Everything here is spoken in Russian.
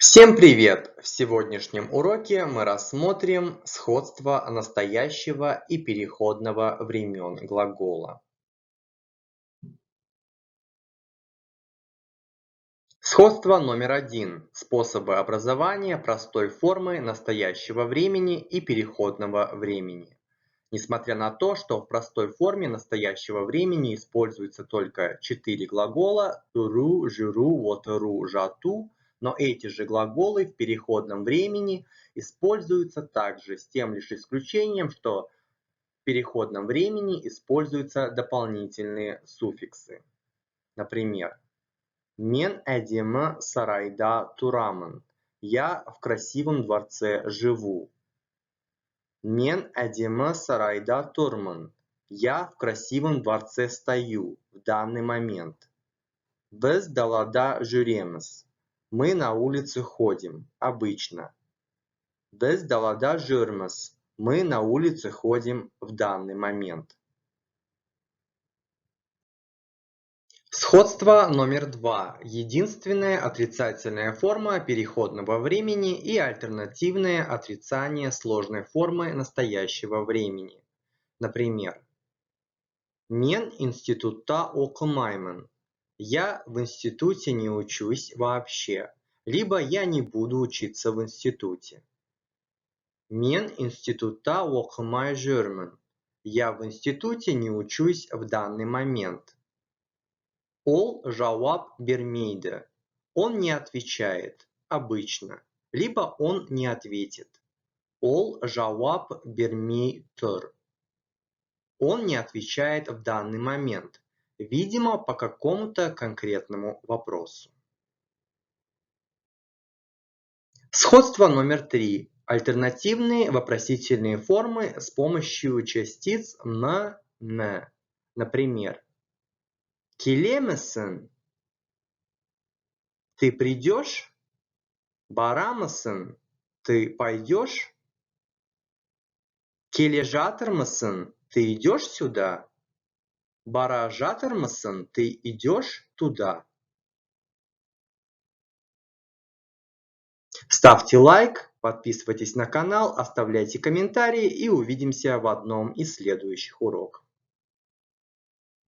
Всем привет! В сегодняшнем уроке мы рассмотрим сходство настоящего и переходного времен глагола. Сходство номер один. Способы образования простой формы настоящего времени и переходного времени. Несмотря на то, что в простой форме настоящего времени используется только 4 глагола «туру», «жиру», «вотору», «жату», но эти же глаголы в переходном времени используются также, с тем лишь исключением, что в переходном времени используются дополнительные суффиксы. Например, «Мен әдемі сарайда турамын» – «Я в красивом дворце живу». Мен әдемі сарайда тұрмын. Я в красивом дворце стою в данный момент. Біз далада жүреміз. Мы на улице ходим, обычно. Біз далада жүрміз. Мы на улице ходим в данный момент. Сходство номер два. Единственная отрицательная форма переходного времени и альтернативное отрицание сложной формы настоящего времени. Например, Мен институтта оқымаймын. Я в институте не учусь вообще. Либо я не буду учиться в институте. Мен институтта оқымай жүрмін. Я в институте не учусь в данный момент. Ол жауап бермейді. Он не отвечает, обычно. Либо он не ответит. Ол жауап бермей тұр. Он не отвечает в данный момент, видимо, по какому-то конкретному вопросу. Сходство номер три. Альтернативные вопросительные формы с помощью частиц «м», «н». Например, «Келемісің?» Ты придешь? «Барамысың?» Ты пойдешь? «Келе жатырмысың?» Ты идешь сюда? Бара жатырмысың? Ты идешь туда? Ставьте лайк, подписывайтесь на канал, оставляйте комментарии и увидимся в одном из следующих уроков.